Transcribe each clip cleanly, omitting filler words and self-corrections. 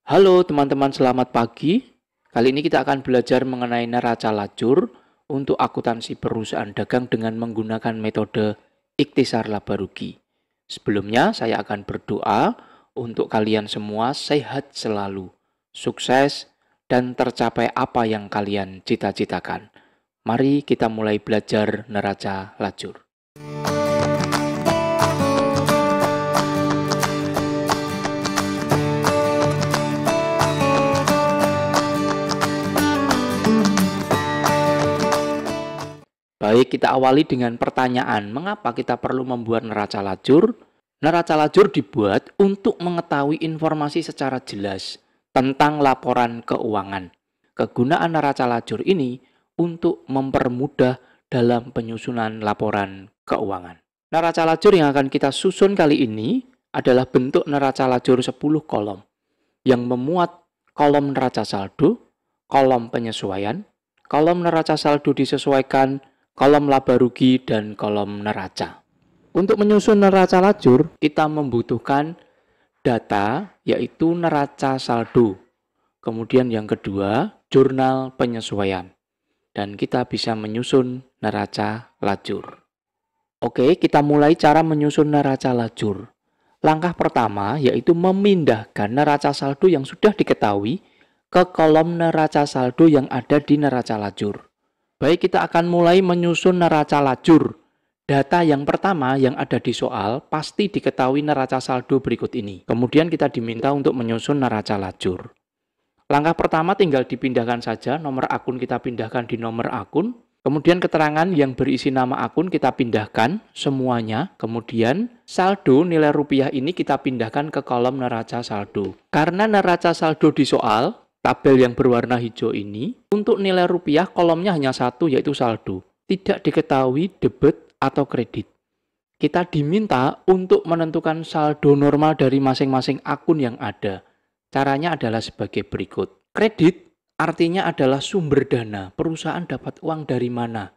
Halo teman-teman, selamat pagi. Kali ini kita akan belajar mengenai neraca lajur untuk akuntansi perusahaan dagang dengan menggunakan metode ikhtisar laba rugi. Sebelumnya saya akan berdoa untuk kalian semua sehat selalu, sukses, dan tercapai apa yang kalian cita-citakan. Mari kita mulai belajar neraca lajur. Baik, kita awali dengan pertanyaan, mengapa kita perlu membuat neraca lajur? Neraca lajur dibuat untuk mengetahui informasi secara jelas tentang laporan keuangan. Kegunaan neraca lajur ini untuk mempermudah dalam penyusunan laporan keuangan. Neraca lajur yang akan kita susun kali ini adalah bentuk neraca lajur 10 kolom yang memuat kolom neraca saldo, kolom penyesuaian, kolom neraca saldo disesuaikan, kolom laba rugi, dan kolom neraca. Untuk menyusun neraca lajur, kita membutuhkan data, yaitu neraca saldo. Kemudian yang kedua, jurnal penyesuaian. Dan kita bisa menyusun neraca lajur. Oke, kita mulai cara menyusun neraca lajur. Langkah pertama yaitu memindahkan neraca saldo yang sudah diketahui ke kolom neraca saldo yang ada di neraca lajur. Baik, kita akan mulai menyusun neraca lajur. Data yang pertama yang ada di soal pasti diketahui neraca saldo berikut ini. Kemudian kita diminta untuk menyusun neraca lajur. Langkah pertama tinggal dipindahkan saja, nomor akun kita pindahkan di nomor akun. Kemudian keterangan yang berisi nama akun kita pindahkan semuanya. Kemudian saldo nilai rupiah ini kita pindahkan ke kolom neraca saldo. Karena neraca saldo di soal, tabel yang berwarna hijau ini, untuk nilai rupiah kolomnya hanya satu, yaitu saldo. Tidak diketahui debit atau kredit. Kita diminta untuk menentukan saldo normal dari masing-masing akun yang ada. Caranya adalah sebagai berikut. Kredit artinya adalah sumber dana. Perusahaan dapat uang dari mana?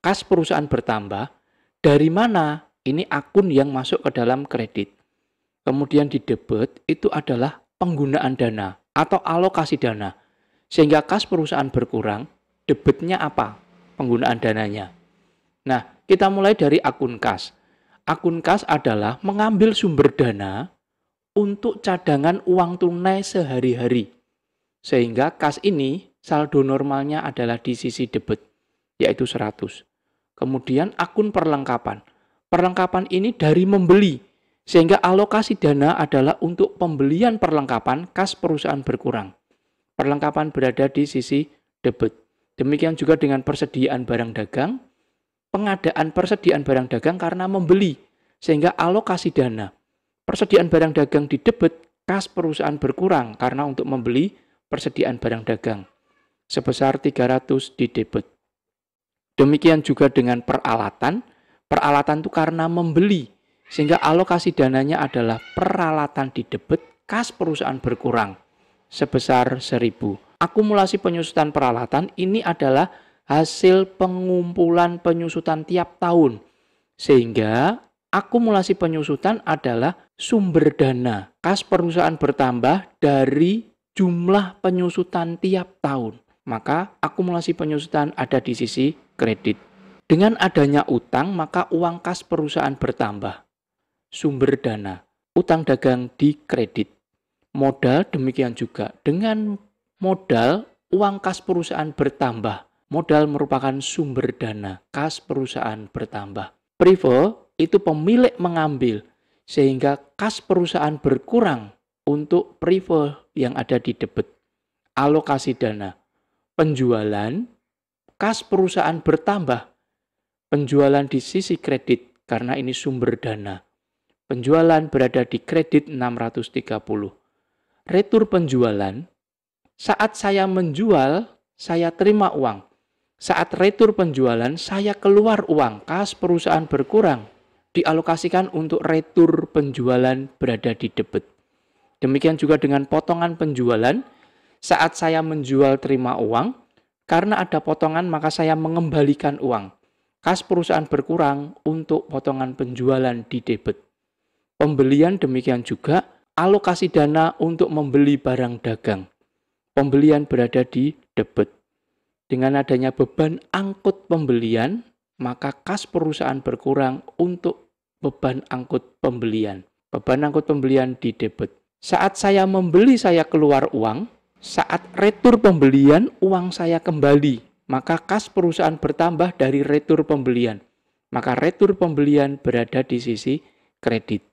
Kas perusahaan bertambah. Dari mana? Ini akun yang masuk ke dalam kredit. Kemudian di debit itu adalah penggunaan dana atau alokasi dana. Sehingga kas perusahaan berkurang, debitnya apa? Penggunaan dananya. Nah, kita mulai dari akun kas. Akun kas adalah mengambil sumber dana untuk cadangan uang tunai sehari-hari. Sehingga kas ini saldo normalnya adalah di sisi debit, yaitu 100. Kemudian akun perlengkapan. Perlengkapan ini dari membeli, sehingga alokasi dana adalah untuk pembelian perlengkapan kas perusahaan berkurang. Perlengkapan berada di sisi debit. Demikian juga dengan persediaan barang dagang. Pengadaan persediaan barang dagang karena membeli, sehingga alokasi dana. Persediaan barang dagang di debit, kas perusahaan berkurang karena untuk membeli persediaan barang dagang. Sebesar 300 di debit. Demikian juga dengan peralatan. Peralatan itu karena membeli, sehingga alokasi dananya adalah peralatan di debit, kas perusahaan berkurang sebesar 1000. Akumulasi penyusutan peralatan ini adalah hasil pengumpulan penyusutan tiap tahun. Sehingga akumulasi penyusutan adalah sumber dana. Kas perusahaan bertambah dari jumlah penyusutan tiap tahun. Maka akumulasi penyusutan ada di sisi kredit. Dengan adanya utang, maka uang kas perusahaan bertambah. Sumber dana, utang dagang di kredit. Modal demikian juga. Dengan modal, uang kas perusahaan bertambah. Modal merupakan sumber dana, kas perusahaan bertambah. Privo itu pemilik mengambil, sehingga kas perusahaan berkurang untuk privo yang ada di debit. Alokasi dana, penjualan, kas perusahaan bertambah. Penjualan di sisi kredit, karena ini sumber dana. Penjualan berada di kredit 630. Retur penjualan, saat saya menjual, saya terima uang. Saat retur penjualan, saya keluar uang, kas perusahaan berkurang. Dialokasikan untuk retur penjualan berada di debit. Demikian juga dengan potongan penjualan, saat saya menjual terima uang, karena ada potongan maka saya mengembalikan uang. Kas perusahaan berkurang untuk potongan penjualan di debit. Pembelian demikian juga, alokasi dana untuk membeli barang dagang. Pembelian berada di debit. Dengan adanya beban angkut pembelian, maka kas perusahaan berkurang untuk beban angkut pembelian. Beban angkut pembelian di debit. Saat saya membeli, saya keluar uang. Saat retur pembelian, uang saya kembali. Maka kas perusahaan bertambah dari retur pembelian. Maka retur pembelian berada di sisi kredit.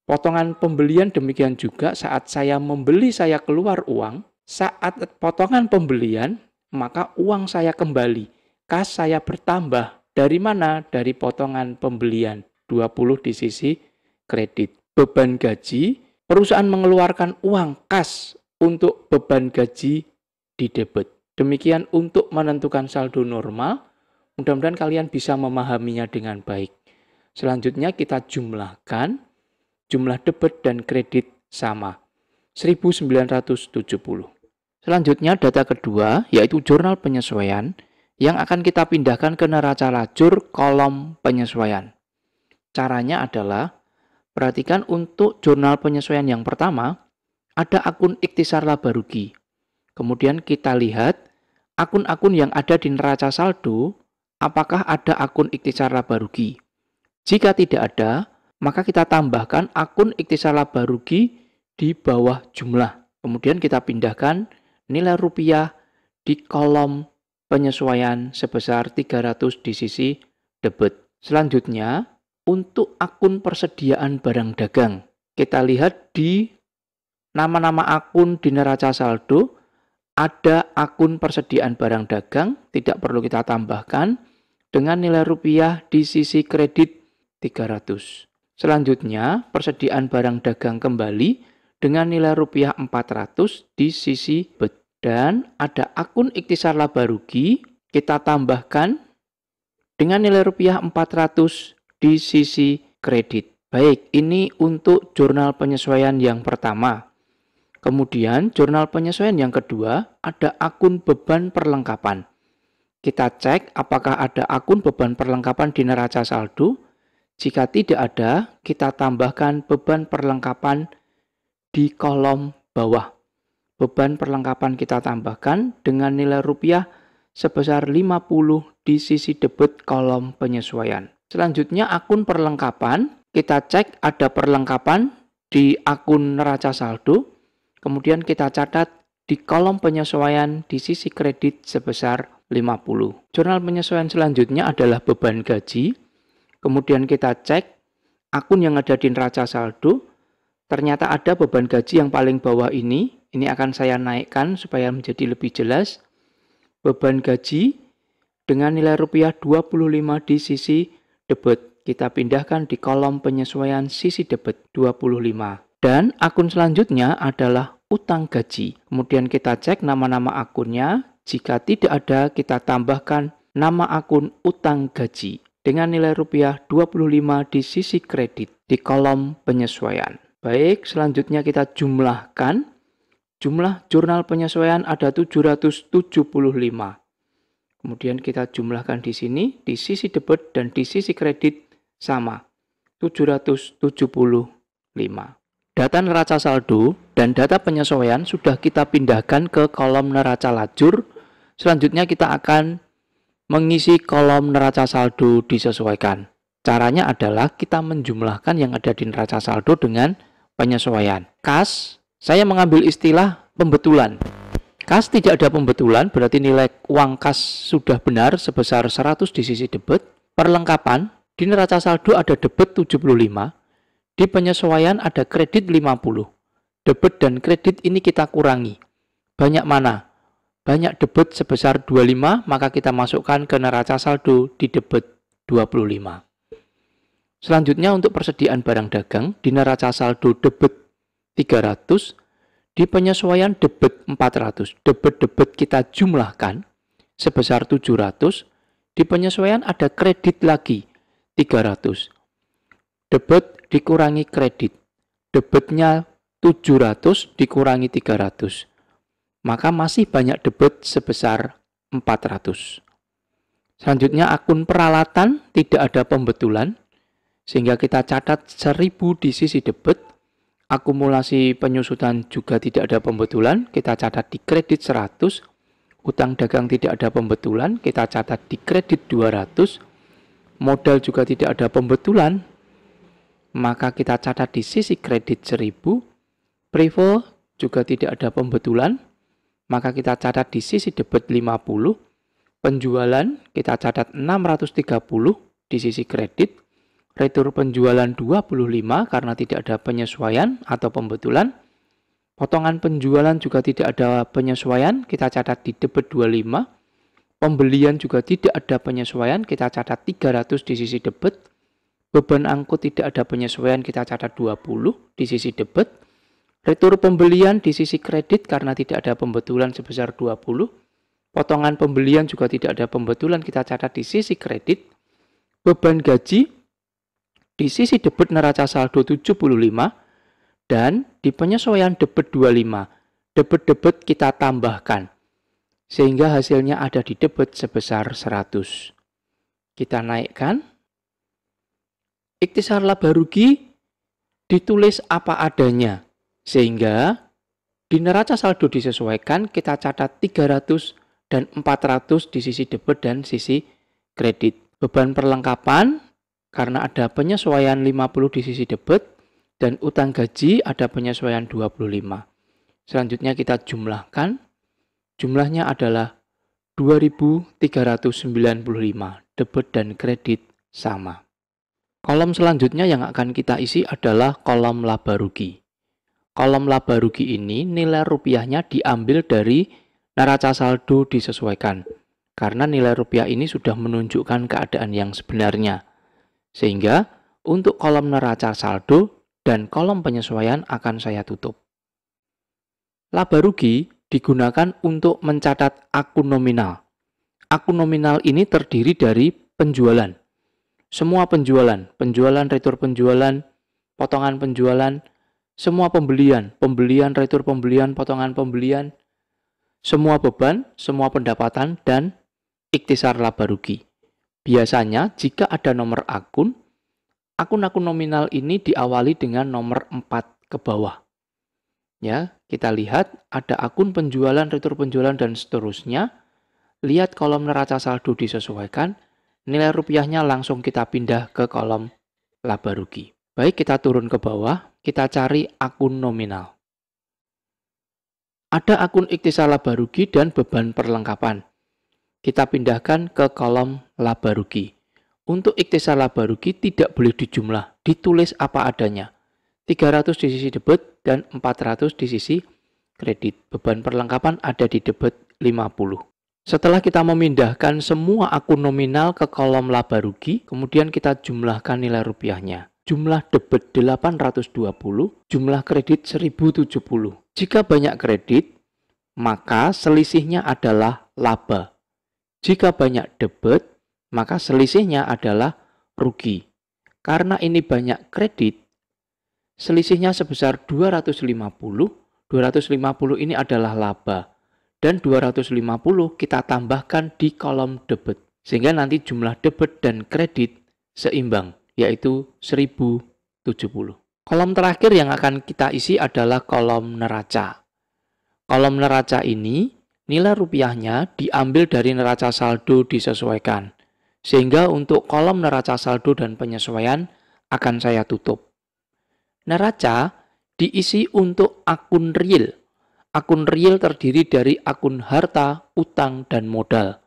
Potongan pembelian demikian juga saat saya membeli, saya keluar uang. Saat potongan pembelian, maka uang saya kembali. Kas saya bertambah. Dari mana? Dari potongan pembelian. 20 di sisi kredit. Beban gaji, perusahaan mengeluarkan uang kas untuk beban gaji di debit. Demikian untuk menentukan saldo normal. Mudah-mudahan kalian bisa memahaminya dengan baik. Selanjutnya kita jumlahkan. Jumlah debit dan kredit sama. 1970. Selanjutnya data kedua yaitu jurnal penyesuaian yang akan kita pindahkan ke neraca lajur kolom penyesuaian. Caranya adalah perhatikan untuk jurnal penyesuaian yang pertama ada akun ikhtisar laba rugi. Kemudian kita lihat akun-akun yang ada di neraca saldo apakah ada akun ikhtisar laba rugi. Jika tidak ada, maka kita tambahkan akun ikhtisar laba rugi di bawah jumlah. Kemudian kita pindahkan nilai rupiah di kolom penyesuaian sebesar 300 di sisi debit. Selanjutnya, untuk akun persediaan barang dagang. Kita lihat di nama-nama akun di neraca saldo, ada akun persediaan barang dagang, tidak perlu kita tambahkan, dengan nilai rupiah di sisi kredit 300. Selanjutnya, persediaan barang dagang kembali dengan nilai rupiah 400 di sisi debit. Dan ada akun ikhtisar laba rugi, kita tambahkan dengan nilai rupiah 400 di sisi kredit. Baik, ini untuk jurnal penyesuaian yang pertama. Kemudian jurnal penyesuaian yang kedua, ada akun beban perlengkapan. Kita cek apakah ada akun beban perlengkapan di neraca saldo. Jika tidak ada, kita tambahkan beban perlengkapan di kolom bawah. Beban perlengkapan kita tambahkan dengan nilai rupiah sebesar 50 di sisi debit kolom penyesuaian. Selanjutnya akun perlengkapan, kita cek ada perlengkapan di akun neraca saldo. Kemudian kita catat di kolom penyesuaian di sisi kredit sebesar 50. Jurnal penyesuaian selanjutnya adalah beban gaji. Kemudian kita cek akun yang ada di neraca saldo. Ternyata ada beban gaji yang paling bawah ini. Ini akan saya naikkan supaya menjadi lebih jelas. Beban gaji dengan nilai rupiah 25 di sisi debit. Kita pindahkan di kolom penyesuaian sisi debit 25. Dan akun selanjutnya adalah utang gaji. Kemudian kita cek nama-nama akunnya. Jika tidak ada, kita tambahkan nama akun utang gaji dengan nilai rupiah 25 di sisi kredit di kolom penyesuaian. Baik, selanjutnya kita jumlahkan. Jumlah jurnal penyesuaian ada 775. Kemudian kita jumlahkan di sini, di sisi debit dan di sisi kredit sama, 775. Data neraca saldo dan data penyesuaian sudah kita pindahkan ke kolom neraca lajur. Selanjutnya kita akan mengisi kolom neraca saldo disesuaikan. Caranya adalah kita menjumlahkan yang ada di neraca saldo dengan penyesuaian. Kas, saya mengambil istilah pembetulan. Kas tidak ada pembetulan, berarti nilai uang kas sudah benar sebesar 100 di sisi debit. Perlengkapan, di neraca saldo ada debit 75, di penyesuaian ada kredit 50. Debit dan kredit ini kita kurangi. Banyak mana? Banyak debit sebesar 25, maka kita masukkan ke neraca saldo di debit 25. Selanjutnya untuk persediaan barang dagang, di neraca saldo debit 300, di penyesuaian debit 400. Debit-debit kita jumlahkan sebesar 700, di penyesuaian ada kredit lagi 300. Debit dikurangi kredit. Debitnya 700 dikurangi 300. Maka masih banyak debit sebesar 400. Selanjutnya akun peralatan tidak ada pembetulan, sehingga kita catat 1000 di sisi debit. Akumulasi penyusutan juga tidak ada pembetulan, kita catat di kredit 100. Utang dagang tidak ada pembetulan, kita catat di kredit 200. Modal juga tidak ada pembetulan, maka kita catat di sisi kredit 1000. Prevo juga tidak ada pembetulan, maka kita catat di sisi debit 50. Penjualan kita catat 630 di sisi kredit. Retur penjualan 25 karena tidak ada penyesuaian atau pembetulan. Potongan penjualan juga tidak ada penyesuaian, kita catat di debit 25. Pembelian juga tidak ada penyesuaian, kita catat 300 di sisi debit. Beban angkut tidak ada penyesuaian, kita catat 20 di sisi debit. Retur pembelian di sisi kredit karena tidak ada pembetulan sebesar 20. Potongan pembelian juga tidak ada pembetulan, kita catat di sisi kredit. Beban gaji di sisi debit neraca saldo 75 dan di penyesuaian debit 25. Debit-debit kita tambahkan sehingga hasilnya ada di debit sebesar 100. Kita naikkan. Ikhtisar laba rugi ditulis apa adanya sehingga di neraca saldo disesuaikan kita catat 300 dan 400 di sisi debit dan sisi kredit. Beban perlengkapan karena ada penyesuaian 50 di sisi debit dan utang gaji ada penyesuaian 25. Selanjutnya kita jumlahkan. Jumlahnya adalah 2.395. Debit dan kredit sama. Kolom selanjutnya yang akan kita isi adalah kolom laba rugi. Kolom laba rugi ini nilai rupiahnya diambil dari neraca saldo disesuaikan. Karena nilai rupiah ini sudah menunjukkan keadaan yang sebenarnya. Sehingga untuk kolom neraca saldo dan kolom penyesuaian akan saya tutup. Laba rugi digunakan untuk mencatat akun nominal. Akun nominal ini terdiri dari penjualan. Semua penjualan, retur penjualan, potongan penjualan, semua pembelian, retur pembelian, potongan pembelian, semua beban, semua pendapatan, dan ikhtisar laba rugi. Biasanya jika ada nomor akun, akun-akun nominal ini diawali dengan nomor 4 ke bawah. Ya, kita lihat ada akun penjualan, retur penjualan, dan seterusnya. Lihat kolom neraca saldo disesuaikan, nilai rupiahnya langsung kita pindah ke kolom laba rugi. Baik, kita turun ke bawah, kita cari akun nominal. Ada akun ikhtisar laba rugi dan beban perlengkapan. Kita pindahkan ke kolom laba rugi. Untuk ikhtisar laba rugi tidak boleh dijumlah, ditulis apa adanya. 300 di sisi debit dan 400 di sisi kredit. Beban perlengkapan ada di debit 50. Setelah kita memindahkan semua akun nominal ke kolom laba rugi, kemudian kita jumlahkan nilai rupiahnya. Jumlah debit 820, jumlah kredit 1070. Jika banyak kredit, maka selisihnya adalah laba. Jika banyak debit, maka selisihnya adalah rugi. Karena ini banyak kredit, selisihnya sebesar 250. 250 ini adalah laba. Dan 250 kita tambahkan di kolom debit. Sehingga nanti jumlah debit dan kredit seimbang, yaitu 1070. Kolom terakhir yang akan kita isi adalah kolom neraca. Kolom neraca ini nilai rupiahnya diambil dari neraca saldo disesuaikan. Sehingga untuk kolom neraca saldo dan penyesuaian akan saya tutup. Neraca diisi untuk akun real. Akun real terdiri dari akun harta, utang, dan modal.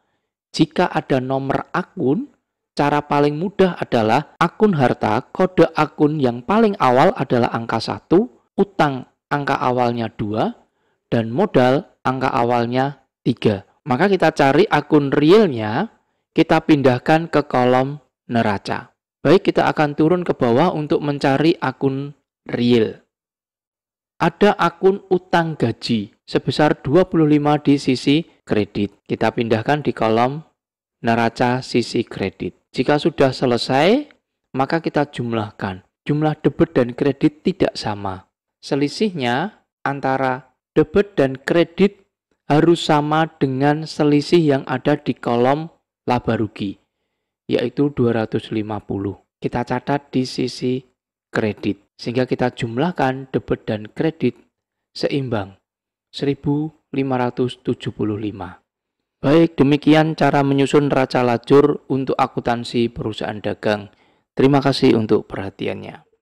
Jika ada nomor akun, cara paling mudah adalah akun harta, kode akun yang paling awal adalah angka 1, utang angka awalnya 2, dan modal angka awalnya 3. Maka kita cari akun realnya, kita pindahkan ke kolom neraca. Baik, kita akan turun ke bawah untuk mencari akun real. Ada akun utang gaji sebesar 25 di sisi kredit. Kita pindahkan di kolom neraca sisi kredit. Jika sudah selesai, maka kita jumlahkan. Jumlah debit dan kredit tidak sama. Selisihnya antara debit dan kredit harus sama dengan selisih yang ada di kolom laba rugi, yaitu 250. Kita catat di sisi kredit. sehingga kita jumlahkan debit dan kredit seimbang 1.575. Baik, demikian cara menyusun neraca lajur untuk akuntansi perusahaan dagang. Terima kasih untuk perhatiannya.